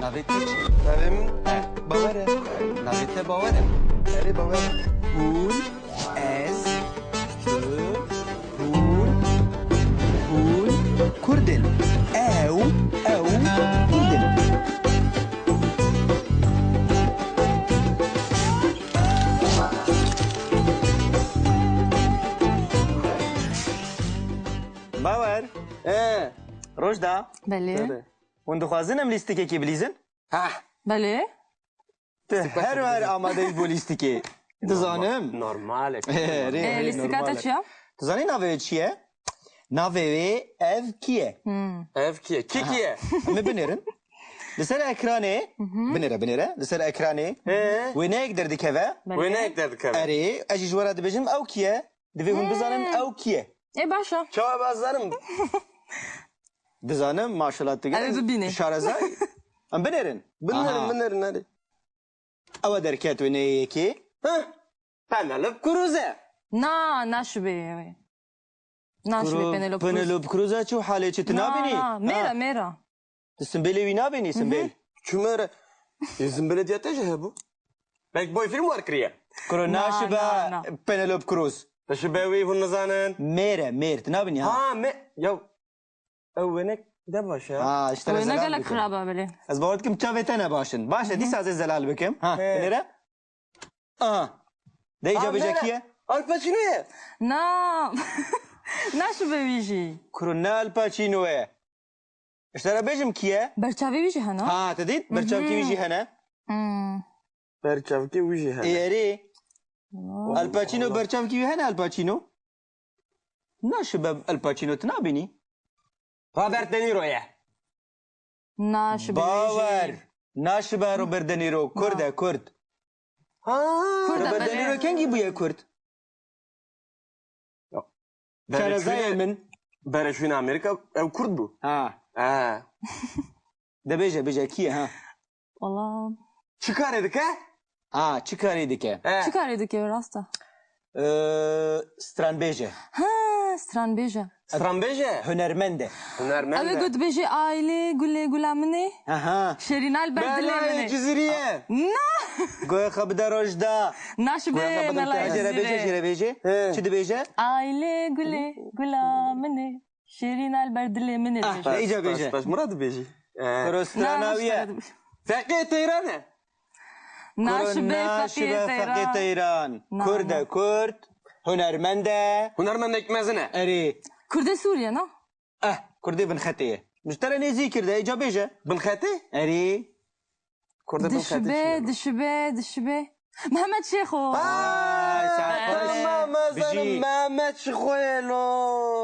ناوێت چی؟ ناوێم باوەرە ناوێتە باوەرە ئەرێ باوەرە هون ئەس هون کوردن ئەو کوردن باوەر ڕۆژدا بله hûn dixwazin em lîstikekê bilîzin بله Tu her her amadeyî bû lîstikê dizanim نورماله لیستیکاتا چیه؟ Dizanî navê wê çi ye? Navê wê ev kî ye? ev kiye kikiye Em ê binêrin li ser ekranê binêre li ser ekranê wêneyek derdikeve وين هيك دردك erê ez jî ji we re dibêjim ew kî ye divê hûn bizanin ew kî ye E başa. شو بازارم dizanim maşallah dige Ew bibîne. şareza em binêrin بنرن هذه ew e derket wêneyekê Penelope Cruz'e ناشبه ناشبه Penelope Cruz. Penelope Cruz'a çû halê çi tu nabînî ميرا Tu simbêlê wî nabînî simbêl Çumere İzin belediyete bu Belki boy film var kriye Kuro naşibe na. Penelope Cruz Taşı bevi hun nazanen mêr tu nabînî ha Ha me Ya Evenek de baş ya ha işte وين zelal قال لك bikim. خرابه بله Ez bawer dikim çavê te ne başin baş e dîsa ez zelal bikim ha binêre aha deyîca bêje ye Al Pacino'ya نا ناشبه ویجی Kuro ne Al Pacino ye İşte re bêjim ki ye برچاوی ویجی هنا ha te dît berçavkî wî jî hene Berçavki uji ha erê Al Pacino berçavkî wî hene Al Pacino naşibe Al Pacino tu nabînî Robert De Niro'ya ناشبه bawer ویجی naşibe Robert De Niro Kurd e Kurd Ha Kurd Robert De Niro بله kengî bûye Kurd şarezayê min Bereşvin Amerika ev Kurd bu ha Ha bêje kî ye ha والله Çıkar edik ha ha çi karî dike چی کاری دکی راستا stranbêje ها ستران بیجه Strambeje hunermend e Hünermen اوی de گود بیجی آیلی گله گلامنی aha شرینال بردلی Bela منی Ciziriye نه goya xwe bide rojda ناشبه Jere ملای bêje jere bêje çi dibêje آیلی گله گلامنی شرینال بردلی منی iyice bêje Baş Murat Beji kuro stranawiye Fekye Teyran'e ناشبه naşibe فقیه feqî تیران Teyran Kurd e Kurd hunermend e Hünermen ekmezine erê کرد سوریه نه Kurdê bin xetê ji te re nêzî kirde iyice bêje Bin Khati erê Kurda bin Khati دشبه دشبه دشبه محمد شیخو Mezanım Mehmet Şıkhoyelo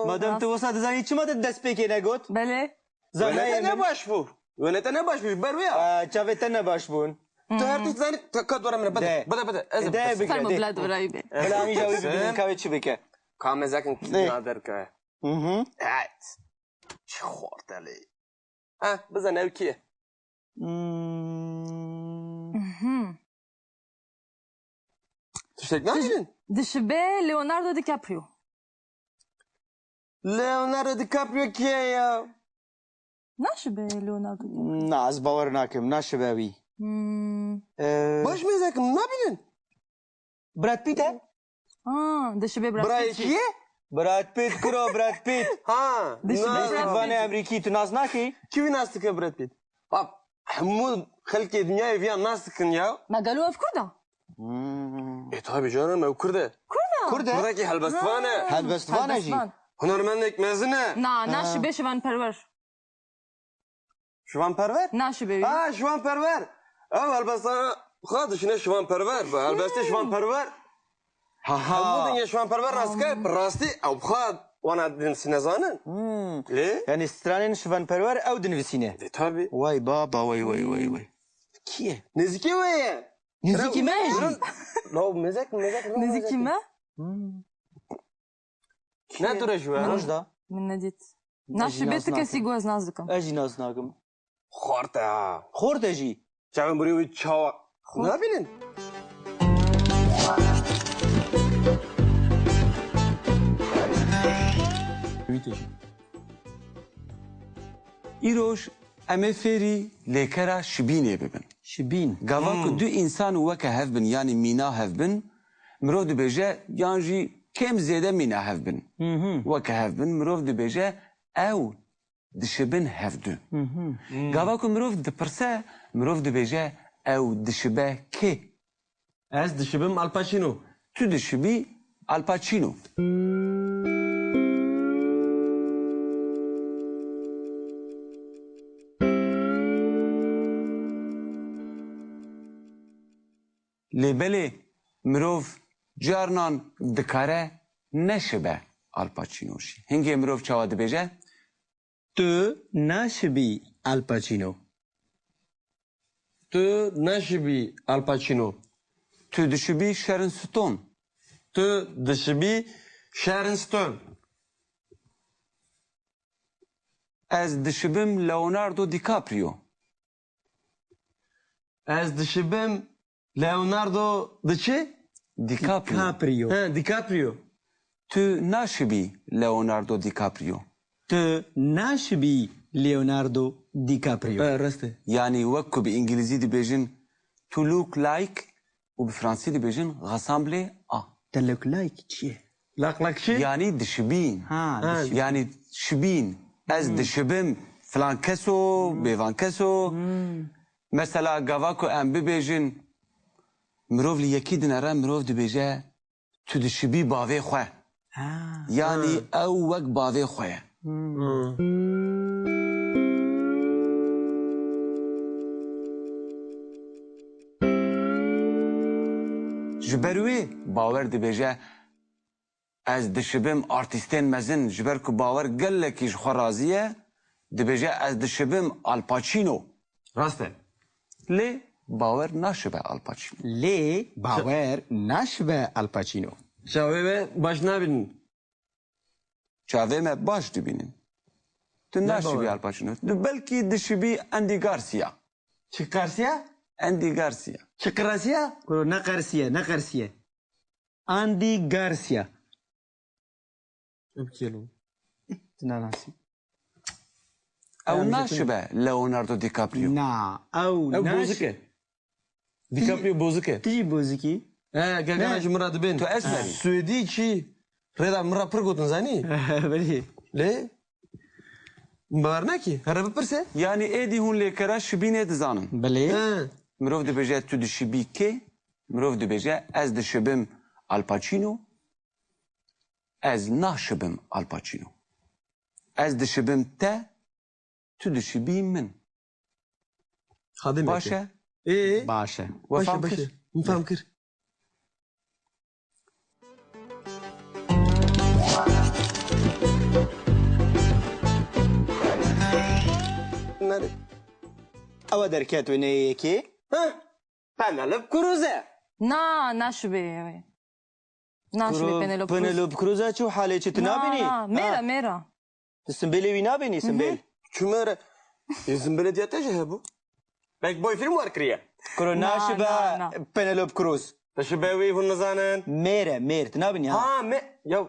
madem tu wisa dizanî çima te dest pêkê negot بله zanayê Yönete ne min başvu Yönete ne başvu Berveya çavê te ne baş bûn Tu her tut zani Kad var emre De. Bada Ez De bike فرمو de بلاد ورایی به Bela amîja wî bibînin kavê çi bike Kamezakin nader ka Evet Şıkhorteli Ha bizden ev ki Tüştek ne yapıyorsun? دشبه ليوناردو دي كابريو Leonardo DiCaprio ki ya ناشبه ليوناردو دي na ez bawer nakim naşibe wî Baş mezakim ne yapıyorsun? Brad Pitt e دشبه براد Buraya بيت ki Brad Pitt kuro Brad Pitt Ha Vanê Emrîkî tu nas nakî Kimi nastık Brad Pitt? Bak Hamud halki dünyayı fiyan nastıkın ya ما قالوا في كرده tabi canım ev kurda Kurd e Buradaki helbestvane helbestvane jî Hünermenlik mezine نا ناشبه شوان پرور Şivanperver ناشبه Ha şivanperver Ev helbestvane Xadışına şivanperver Helbeste şivanperver Hamudun ya şivanperver rastke Rasti ev xad Wana din sinezanın Le yani stranên şivanperwer ew dinivîsîne Tabi Vay baba vay kî ye Neziki ve nêzîkî me jî Lo mezek نزيكي ما Ne dur şu ya? rojda من نديت ناشبه تكسي جواز نازكم ez jî nas nakim Xorta xor te jî Çavun buraya bir çava Ne bilin? îroj ام فری لیکرا شبینه ببن شبین گاوا کو دو انسان وک هف بن یعنی مینا هف بن مرو دو بجه یانجی کم زیاده مینا هف بن وک هف بن مرو دو بجه او دشبن هف دو گاوا کو مرو دو پرسه مرو دو بجه او دشبه که Ez dişibim Al Pacino. تو دشبی الپاچینو لیبلی مروف جارنان دکاره نشبه الپاچینوشی هنگی مروف چاوا دبیجه تو نشبی الپاچینو Tu neşibi Al Pacino. تو دشبی شرن ستون Tu dişibi Sharon Stone. از دشبم لئوناردو دیکاپریو Ez dişibim Leonardo Dici? دیکاپریو کاپریو He, DiCaprio. تو ناشبی لئوناردو دیکاپریو تو نشبی لیوناردو دیکاپریو Reste. یعنی وکو به انگلیزی دبیجن تو لوک لایک و به فرانسی دبیجن غسامبله آ تلوک لایک چیه؟ Laklakçı. یعنی دشبین ها yani şibin ez dişibim falan keso bevan keso mesela gavako em bibêjin mirov li yekî dinere mirov dibêje tu dişibî bavê xwe yani ew wek bavê xwe ye ji ber wê bawer dibêje ez dişibim artîstên mezin ji ber ku bawer gelekî ji xwe razî ye dibêje ez dişibim Al Pacino Reste. lê bawer naşibe Al Pacino لی باور نشبه الپاچینو Şavi ve baş nabinin. çavê me baş dibînin tu naşibî bawer? Al Pacino tu belkî dişibî Andy Garcia Çıkarsiya? Andy Garcia Çıkarasiya? کرو نقرسیه نقرسیه اندی گارسیا Öpkelim. ناناسی ew naşibe Leonardo DiCaprio نا او Ev ناش bozuk e. DiCaprio bozuk e. تیجی بوزیکی Gel gel Murat ben. tu esmerî Suedi çi. Reda Murat pırgotun zani. بلی Le? Bar ne ki? Harabe pırse? yani êdî hûn lêkera şibînê dizanin بلی He. mirov dibêje tu dişibî kê mirov dibêje ez dişibim Al Pacino ez naşibim Al Pacino ez dişibim te tu dişibî min Hadi baş e باشه wefam kir Mufam kir. Nerede? او درکت و نیکی Ha? Penelope Cruz'e. نا نشبه نشبه بنلوب كروز. پنلوب کروزا چو حاله چه نا تنابینی نا ميرا ميرا سنبیلی وی نابینی سنبیل Çümere. İzin belediyete ce bu. Belki boy film var kriye. کرو ناشبه نا. پنلوب کروز Teşebbüvi hun zanen. میره میر تنابینی ها Ha me. Ya.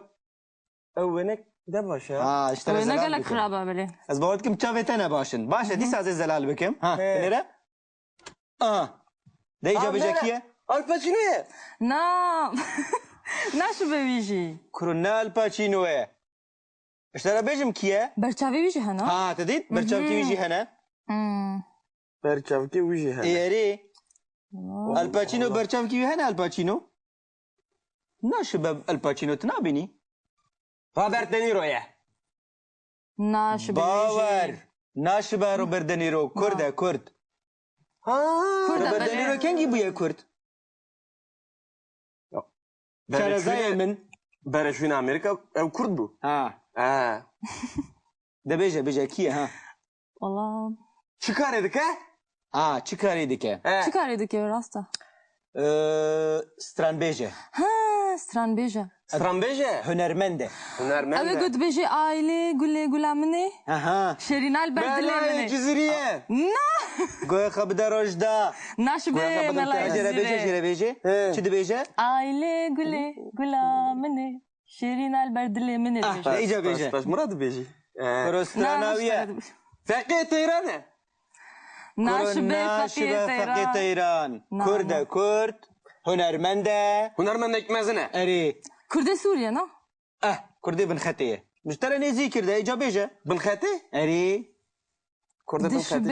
Evvenek de başa. ها اشترى وين زلال قال لك بكم خرابه بلي از باودكم تشافي تنا باشن باشه دي سازي زلال بكم ها بنيرة ده ايجابي جاكيه Al Pacino'ya. نا نشبه ويجي كرونال باتشينوه اشترى بيجم كيه برشافي ويجي هنا ها تديت برشاوكي ويجي هنا Perçavki uji ha. ايري الباتشينو برشاوكي هنا الباتشينو ناشبه الباتشينو تنابيني Robert De Niro'ya. نشبه باور ويجي ناشبه روبرت دينيرو كرد كرد Ha. كرد روبرت دينيرو كان يبويا كرد كان زي من Bereşvin Amerika ev Kurd bu. ها Ha. ده بيجا كيه ها والله Çıkar edik ha? ها چی کاری دیگه شو كان يدك يا راستا ستران بيجا ها ستران بيجا Strambeje. هنرمنده Hünermen أبي de. قلت بيجي عائلة قولي مني اها شيرين البرد بله مني جزیریه نا گوه خبده روشدا نشبه ملا جره بیجه جره بیجه چی دی بیجه؟ عائلة قولي مني شيرين البرد مني ده ایجا بیجه Baş Murat Beji. پروستراناویه Fakir Tehran'e. ناشبه فقیه فقیه تیران تیران نه، کرد نه. کرد هنرمنده هنرمندek mezine. اری کرد سوریه نه کردی بن خطیه مشترى نزی کرده ایجا بیجه Binxeti? اری Kurda binxeti.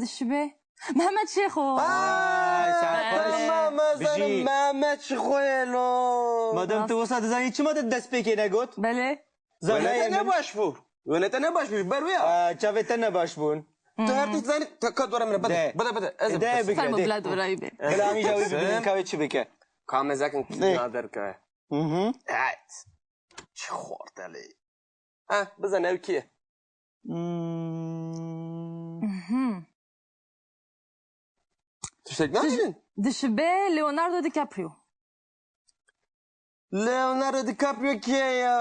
دشبه محمد شیخو Tamam بجی Mehmet Şikoyelo. مادام تو وسط زنی چی مادت دست پیکی نگوت بله Yönete ne başvur? Yönete ne başvur? Berwia. چاوه نباش بون Tu her tut zani kad var emre. ده. Bada. Ezim. ده فرمو بگه ده بلاد ورایبه بلا همی جاوی ببینیم که چی بکه Kamezakin nader ka. Evet. Çiğorteli. Ha, bize ne ki? Tüştek ne dedin? دشبه ليوناردو دي كابريو Leonardo DiCaprio ki ya?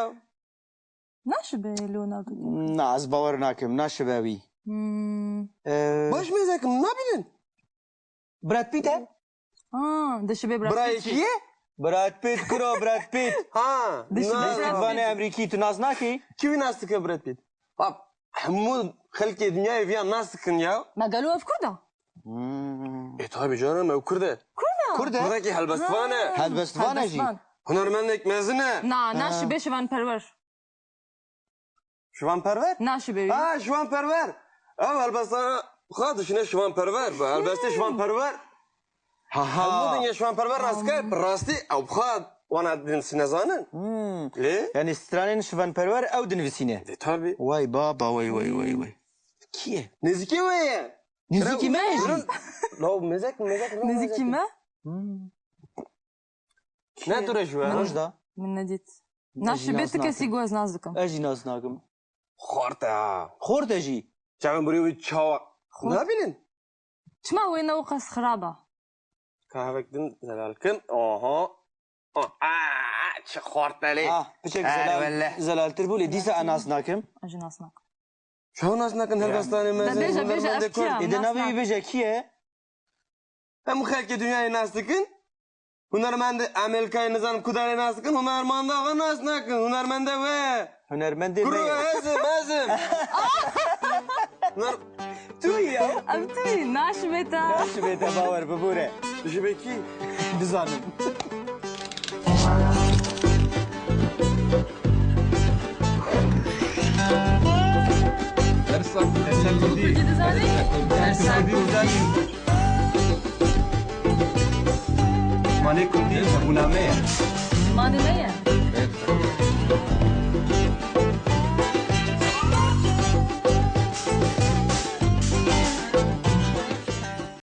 ناشبه ليوناردو دي نه از باور ناکم ناشباوی Baş mezakim ne bilin? براد پیت دشبه براد Burayı بيت ki? براد پیت کرو براد پیت Ha. وان امریکی تو ناز ناکی Kimin nasıl ki Brad Pitt? Bak, Hamud halki dünyayı bir nasıl kın ya? ما قالوها في كردة Tabi canım ev kurdu. کرده Buradaki helbestvane. هل بس فانا جی Hünermenlik mezine. ناشبه شوان پرور Şivanperver? ناشبه Ha şivanperver. Ev helbestane. Xadışına şivanperver. Helbeste şivanperver. Hamudun ya şivanperver rastgele. Rasti ev xad. Wana din sinezanın. Le? یعنی سترانین شوان پرور او دنویسینه Tabi. وای بابا وای وای وای وای کیه Neziki ve ya. نزدیکی من Lo mezek. نزيكي ما Ne duruyor şu an? مجدا من نديت ناشبه تكسي جواز نازكم اجی ناز ناکم Xorta. خورد اجی Çavun buraya bir çava. Ne bilin? شما وين وقص خرابة Kahvektin zelalkin. Oha. Çı xortali. بچک والله. زلال تربولی دیسا اناس ناکم أجي ناسناك Şu an aslında kan helbestane mezine. بيجا أفكار ایده نوی بیجه کیه Hem xalqi dünyayı nastıkın. Hünermende Amerika'yı nizam kudari nastıkın. Hünermende ağa nastıkın. Hünermende ve. هنرمندی Kuru نه ezim. Hüner... تو یا أبتي ناشبه تا ناش بیتا باور ببوره Düşü beki. بزانم ماني مية